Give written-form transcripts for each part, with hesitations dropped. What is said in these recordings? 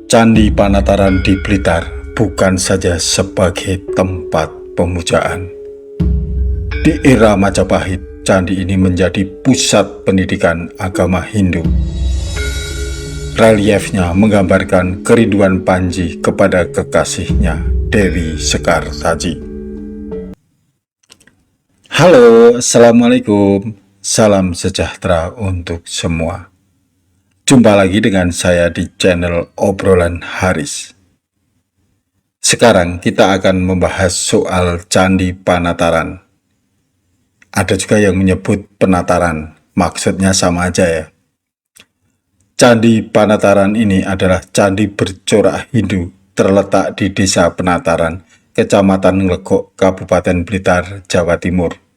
Candi Panataran di Blitar bukan saja sebagai tempat pemujaan. Di era Majapahit, candi ini menjadi pusat pendidikan agama Hindu. Reliefnya menggambarkan kerinduan Panji kepada kekasihnya, Dewi Sekartaji. Halo, Assalamualaikum. Salam sejahtera untuk semua. Jumpa lagi dengan saya di channel Obrolan Haris. Sekarang kita akan membahas soal Candi Panataran. Ada juga yang menyebut penataran, maksudnya sama aja ya. Candi Panataran ini adalah candi bercorak Hindu terletak di Desa Penataran, Kecamatan Nglegok, Kabupaten Blitar, Jawa Timur.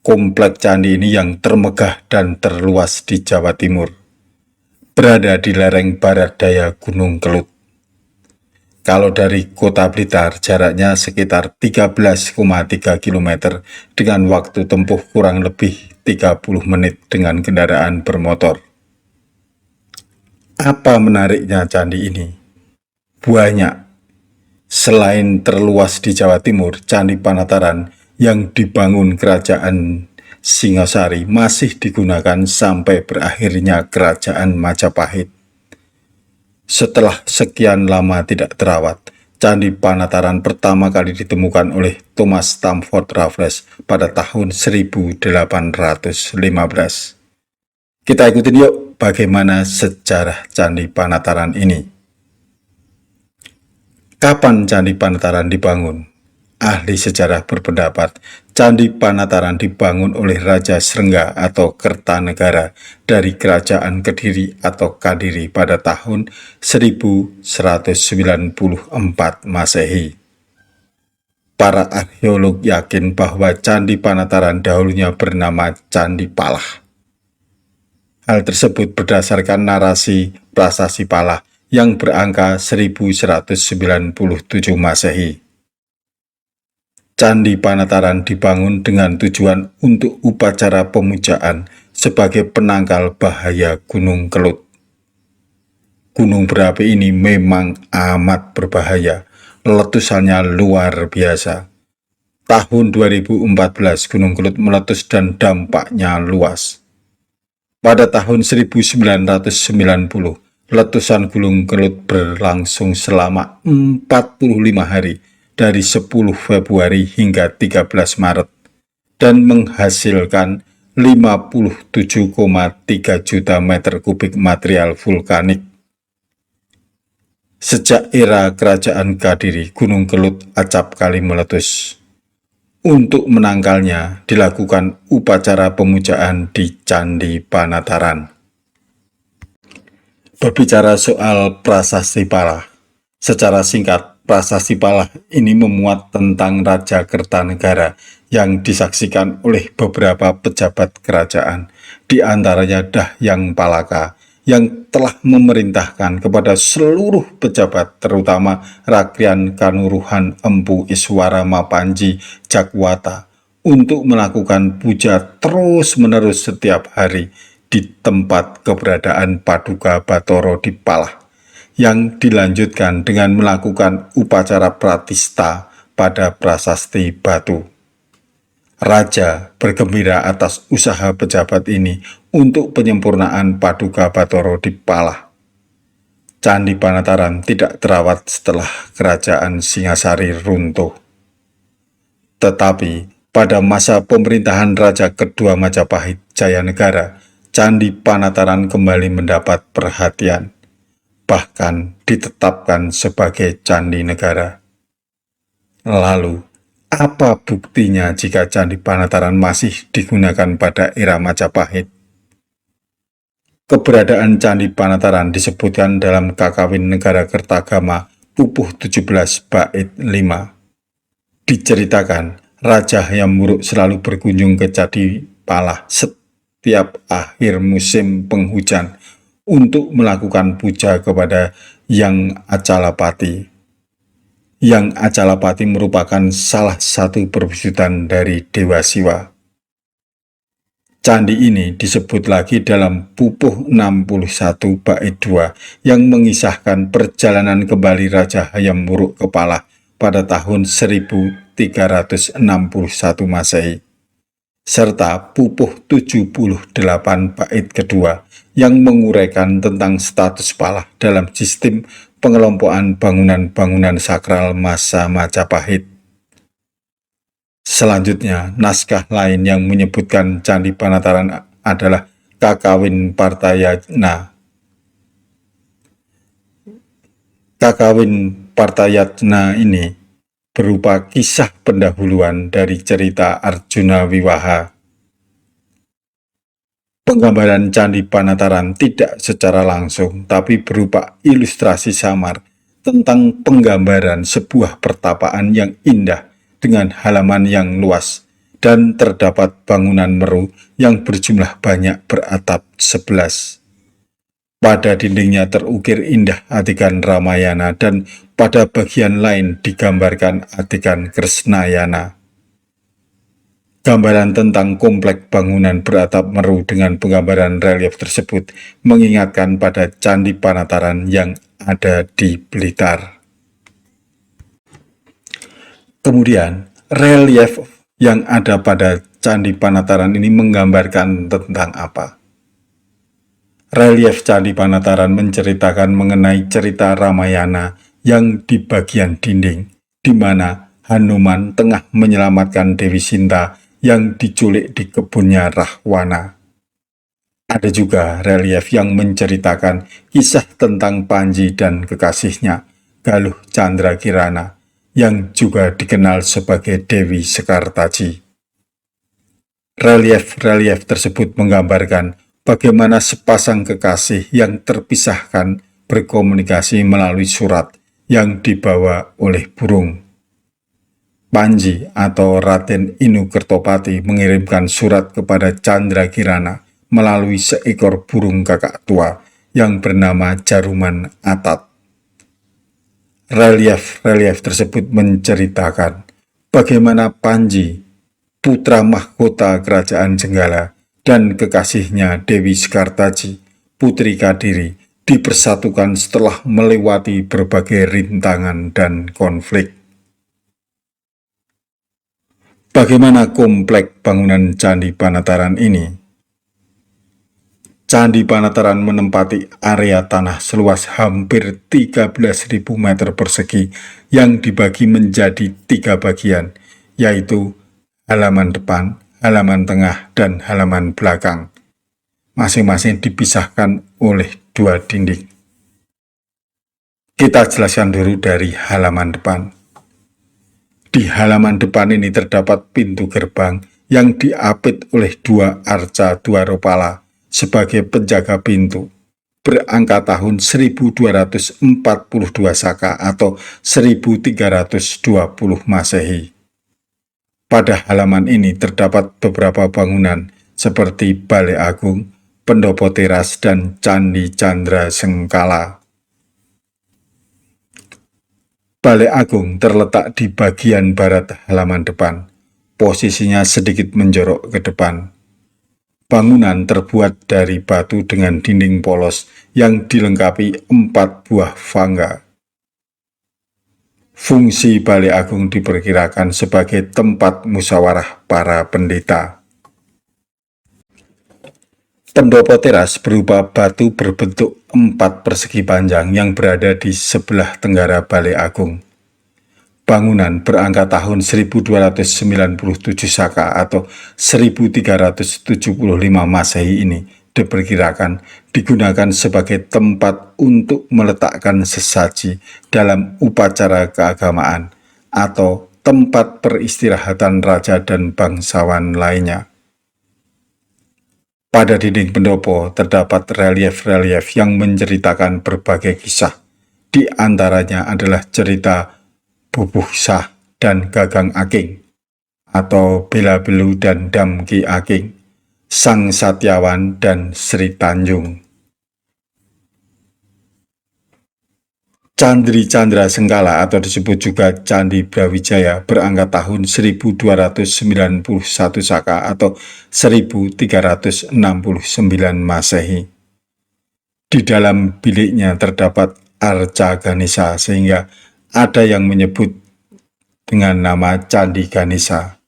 Komplek candi ini yang termegah dan terluas di Jawa Timur, berada di lereng barat daya Gunung Kelut. Kalau dari kota Blitar, jaraknya sekitar 13,3 km dengan waktu tempuh kurang lebih 30 menit dengan kendaraan bermotor. Apa menariknya candi ini? Banyak. Selain terluas di Jawa Timur, Candi Panataran yang dibangun Kerajaan Singasari masih digunakan sampai berakhirnya Kerajaan Majapahit. Setelah sekian lama tidak terawat, Candi Panataran pertama kali ditemukan oleh Thomas Stamford Raffles pada tahun 1815. Kita ikutin yuk bagaimana sejarah Candi Panataran ini. Kapan Candi Panataran dibangun? Ahli sejarah berpendapat Candi Panataran dibangun oleh Raja Srengga atau Kertanegara dari Kerajaan Kediri atau Kadiri pada tahun 1194 Masehi. Para arkeolog yakin bahwa Candi Panataran dahulunya bernama Candi Palah. Hal tersebut berdasarkan narasi Prasasti Palah yang berangka 1197 Masehi. Candi Panataran dibangun dengan tujuan untuk upacara pemujaan sebagai penangkal bahaya Gunung Kelut. Gunung berapi ini memang amat berbahaya, letusannya luar biasa. Tahun 2014 Gunung Kelut meletus dan dampaknya luas. Pada tahun 1990, letusan Gunung Kelut berlangsung selama 45 hari dari 10 Februari hingga 13 Maret dan menghasilkan 57,3 juta meter kubik material vulkanik. Sejak era Kerajaan Kadiri, Gunung Kelut acap kali meletus. Untuk menangkalnya dilakukan upacara pemujaan di Candi Panataran. Berbicara soal Prasasti Palah, secara singkat, Prasasti Palah ini memuat tentang Raja Kertanegara yang disaksikan oleh beberapa pejabat kerajaan, di antaranya Dahyang Palaka, yang telah memerintahkan kepada seluruh pejabat, terutama Rakyan Kanuruhan Empu Iswara Mapanji Jakwata, untuk melakukan puja terus-menerus setiap hari di tempat keberadaan Paduka Batara di Palah, yang dilanjutkan dengan melakukan upacara pratista pada prasasti batu. Raja bergembira atas usaha pejabat ini untuk penyempurnaan Paduka Batara di Palah. Candi Panataran tidak terawat setelah Kerajaan Singasari runtuh. Tetapi pada masa pemerintahan Raja kedua Majapahit, Jayanegara, Candi Panataran kembali mendapat perhatian, bahkan ditetapkan sebagai candi negara. Lalu, apa buktinya jika Candi Panataran masih digunakan pada era Majapahit? Keberadaan Candi Panataran disebutkan dalam Kakawin Negara Kertagama Pupuh 17 Bait 5. Diceritakan, Raja Hayam Wuruk selalu berkunjung ke Candi Palah setiap akhir musim penghujan untuk melakukan puja kepada Yang Acalapati. Yang Acalapati merupakan salah satu perwujudan dari Dewa Siwa. Candi ini disebut lagi dalam Pupuh 61 bait 2 yang mengisahkan perjalanan kembali Raja Hayam Wuruk Kepala pada tahun 1361 Masehi, serta Pupuh 78 bait kedua yang menguraikan tentang status Palah dalam sistem pengelompokan bangunan-bangunan sakral masa Majapahit. Selanjutnya, naskah lain yang menyebutkan Candi Panataran adalah Kakawin Partayatna. Kakawin Partayatna ini berupa kisah pendahuluan dari cerita Arjuna Wiwaha. Penggambaran Candi Panataran tidak secara langsung, tapi berupa ilustrasi samar tentang penggambaran sebuah pertapaan yang indah dengan halaman yang luas, dan terdapat bangunan meru yang berjumlah banyak beratap 11. Pada dindingnya terukir indah atikan Ramayana, dan pada bagian lain digambarkan atikan Kresnayana. Gambaran tentang komplek bangunan beratap meru dengan penggambaran relief tersebut mengingatkan pada Candi Panataran yang ada di Blitar. Kemudian, relief yang ada pada Candi Panataran ini menggambarkan tentang apa? Relief Candi Panataran menceritakan mengenai cerita Ramayana yang di bagian dinding, di mana Hanuman tengah menyelamatkan Dewi Sinta yang diculik di kebunnya Rahwana. Ada juga relief yang menceritakan kisah tentang Panji dan kekasihnya, Galuh Chandra Kirana, yang juga dikenal sebagai Dewi Sekartaji. Relief-relief tersebut menggambarkan bagaimana sepasang kekasih yang terpisahkan berkomunikasi melalui surat yang dibawa oleh burung. Panji atau Raden Inu Kertopati mengirimkan surat kepada Chandra Kirana melalui seekor burung kakak tua yang bernama Jaruman Atat. Relief-relief tersebut menceritakan bagaimana Panji, putra mahkota kerajaan Jenggala, dan kekasihnya Dewi Sekartaji, putri Kadiri, dipersatukan setelah melewati berbagai rintangan dan konflik. Bagaimana komplek bangunan Candi Panataran ini? Candi Panataran menempati area tanah seluas hampir 13.000 meter persegi yang dibagi menjadi 3 bagian, yaitu halaman depan, halaman tengah, dan halaman belakang. Masing-masing dipisahkan oleh 2 dinding. Kita jelaskan dulu dari halaman depan. Di halaman depan ini terdapat pintu gerbang yang diapit oleh 2 arca Dwaropala sebagai penjaga pintu, berangka tahun 1242 Saka atau 1320 Masehi. Pada halaman ini terdapat beberapa bangunan seperti Balai Agung, Pendopo Teras, dan Candi Chandra Sengkala. Balai Agung terletak di bagian barat halaman depan, posisinya sedikit menjorok ke depan. Bangunan terbuat dari batu dengan dinding polos yang dilengkapi 4 buah vanga. Fungsi Balai Agung diperkirakan sebagai tempat musyawarah para pendeta. Pendopo Teras berupa batu berbentuk 4 persegi panjang yang berada di sebelah tenggara Balai Agung. Bangunan berangka tahun 1297 Saka atau 1375 Masehi ini diperkirakan digunakan sebagai tempat untuk meletakkan sesaji dalam upacara keagamaan atau tempat peristirahatan raja dan bangsawan lainnya. Pada dinding pendopo terdapat relief-relief yang menceritakan berbagai kisah. Di antaranya adalah cerita Bubuh Sah dan Gagang Aking, atau Bela Belu dan Damki Aking, Sang Satyawan dan Sri Tanjung. Candri Chandrasenggala atau disebut juga Candi Brawijaya berangka tahun 1291 Saka atau 1369 Masehi. Di dalam biliknya terdapat arca Ganesha sehingga ada yang menyebut dengan nama Candi Ganesha.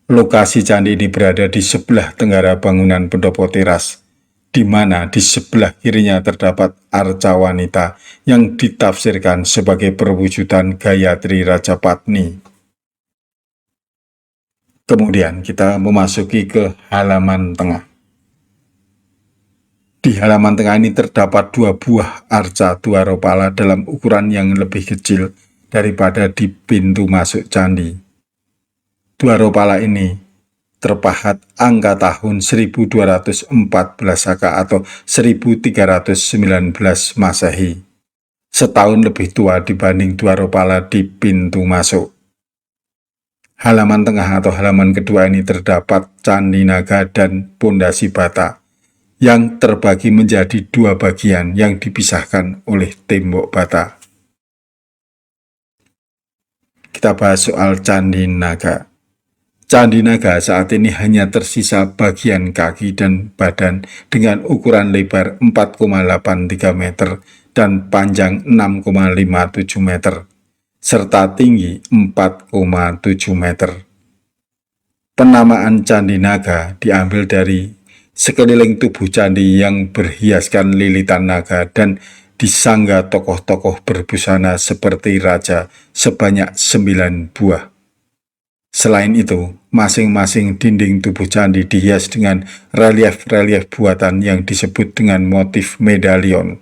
Lokasi candi ini berada di sebelah tenggara bangunan pendopo teras, di mana di sebelah kirinya terdapat arca wanita yang ditafsirkan sebagai perwujudan Gayatri Rajapatni. Kemudian kita memasuki ke halaman tengah. Di halaman tengah ini terdapat 2 buah arca Dwaropala dalam ukuran yang lebih kecil daripada di pintu masuk candi. Dwaropala ini terpahat angka tahun 1214 Saka atau 1319 Masehi, setahun lebih tua dibanding Dwaropala di pintu masuk. Halaman tengah atau halaman kedua ini terdapat Candi Naga dan Pondasi Bata yang terbagi menjadi 2 bagian yang dipisahkan oleh tembok bata. Kita bahas soal Candi Naga. Candi Naga saat ini hanya tersisa bagian kaki dan badan dengan ukuran lebar 4,83 meter dan panjang 6,57 meter, serta tinggi 4,7 meter. Penamaan Candi Naga diambil dari sekeliling tubuh candi yang berhiaskan lilitan naga dan disangga tokoh-tokoh berbusana seperti raja sebanyak 9 buah. Selain itu, masing-masing dinding tubuh candi dihias dengan relief-relief buatan yang disebut dengan motif medalion.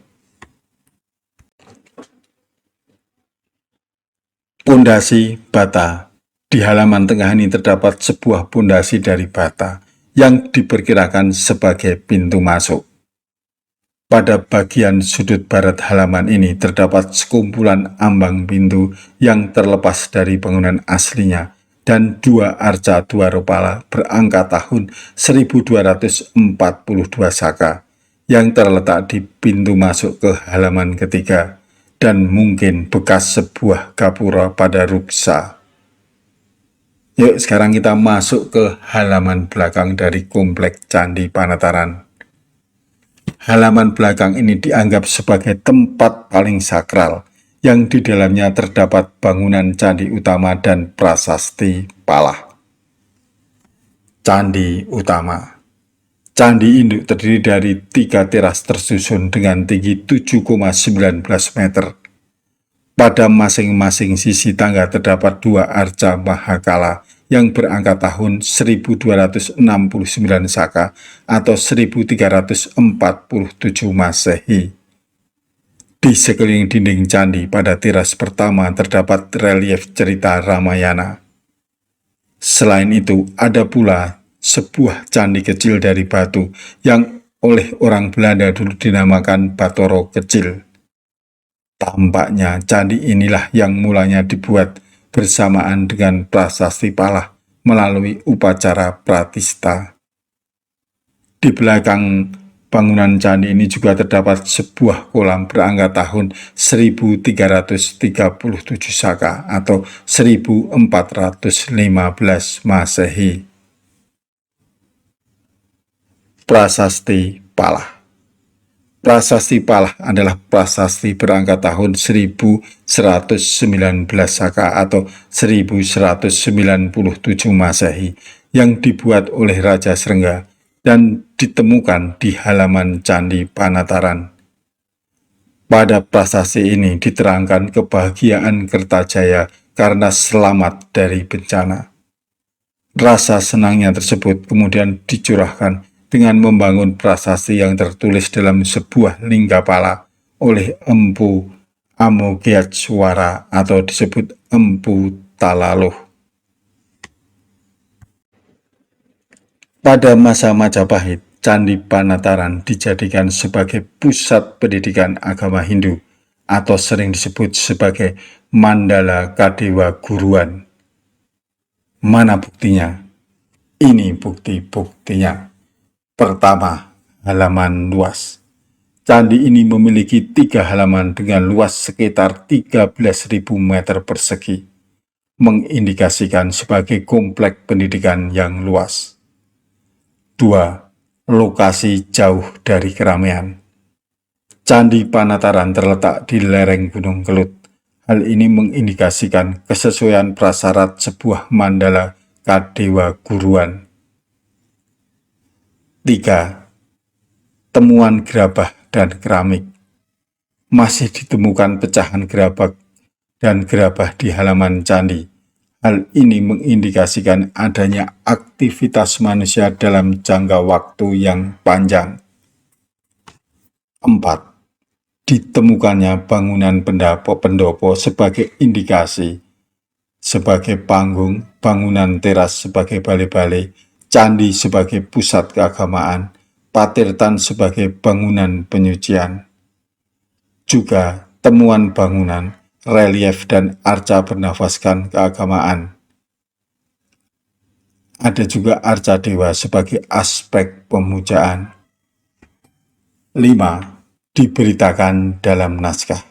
Pondasi bata. Di halaman tengah ini terdapat sebuah pondasi dari bata yang diperkirakan sebagai pintu masuk. Pada bagian sudut barat halaman ini terdapat sekumpulan ambang pintu yang terlepas dari bangunan aslinya dan 2 arca Dwaropala berangka tahun 1242 Saka yang terletak di pintu masuk ke halaman ketiga dan mungkin bekas sebuah gapura pada Ruksa. Yuk sekarang kita masuk ke halaman belakang dari komplek Candi Panataran. Halaman belakang ini dianggap sebagai tempat paling sakral yang di dalamnya terdapat bangunan candi utama dan prasasti Palah. Candi utama. Candi induk terdiri dari 3 teras tersusun dengan tinggi 7,19 meter. Pada masing-masing sisi tangga terdapat 2 arca Mahakala yang berangka tahun 1269 Saka atau 1347 Masehi. Di sekeliling dinding candi pada teras pertama terdapat relief cerita Ramayana. Selain itu, ada pula sebuah candi kecil dari batu yang oleh orang Belanda dulu dinamakan Batoro Kecil. Tampaknya candi inilah yang mulanya dibuat bersamaan dengan prasasti Palah melalui upacara pratista. Di belakang bangunan candi ini juga terdapat sebuah kolam berangka tahun 1337 Saka atau 1415 Masehi. Prasasti Palah. Prasasti Palah adalah prasasti berangka tahun 1119 Saka atau 1197 Masehi yang dibuat oleh Raja Srengga dan ditemukan di halaman Candi Panataran. Pada prasasti ini diterangkan kebahagiaan Kertajaya karena selamat dari bencana. Rasa senangnya tersebut kemudian dicurahkan dengan membangun prasasti yang tertulis dalam sebuah linggapala oleh Empu Amoghayaswara atau disebut Empu Talaluh. Pada masa Majapahit, Candi Panataran dijadikan sebagai pusat pendidikan agama Hindu atau sering disebut sebagai Mandala Kadewa Guruan. Mana buktinya? Ini bukti-buktinya. Pertama, halaman luas. Candi ini memiliki 3 halaman dengan luas sekitar 13.000 meter persegi, mengindikasikan sebagai kompleks pendidikan yang luas. 2. Lokasi jauh dari keramaian. Candi Panataran terletak di lereng Gunung Kelut. Hal ini mengindikasikan kesesuaian prasyarat sebuah mandala Kadewa Guruan. 3. Temuan gerabah dan keramik. Masih ditemukan pecahan gerabah dan gerabah di halaman candi. Hal ini mengindikasikan adanya aktivitas manusia dalam jangka waktu yang panjang. 4. Ditemukannya bangunan pendopo sebagai indikasi, sebagai panggung, bangunan teras sebagai balai-balai, candi sebagai pusat keagamaan, patirtan sebagai bangunan penyucian. Juga temuan bangunan, relief dan arca bernafaskan keagamaan. Ada juga arca dewa sebagai aspek pemujaan. 5. Diberitakan dalam naskah.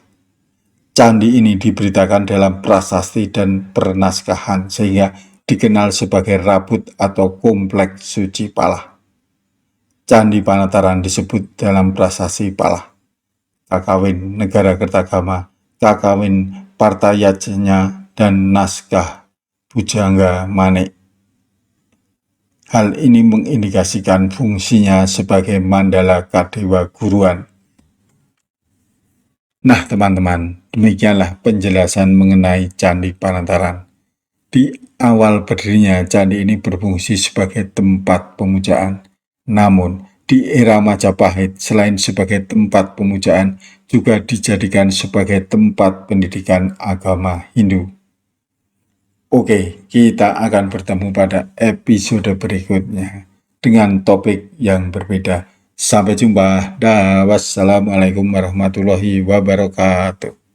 Candi ini diberitakan dalam prasasti dan pernaskahan sehingga dikenal sebagai rabut atau kompleks suci Palah. Candi Panataran disebut dalam prasasti Palah, Kakawin Negara Kertagama, Kakawin Partayajnya, dan naskah Bujangga Manik. Hal ini mengindikasikan fungsinya sebagai mandala Kadewa Guruan. Nah teman-teman, demikianlah penjelasan mengenai Candi Panataran. Di awal berdirinya, candi ini berfungsi sebagai tempat pemujaan. Namun, di era Majapahit, selain sebagai tempat pemujaan, juga dijadikan sebagai tempat pendidikan agama Hindu. Oke, kita akan bertemu pada episode berikutnya dengan topik yang berbeda. Sampai jumpa. Wassalamualaikum warahmatullahi wabarakatuh.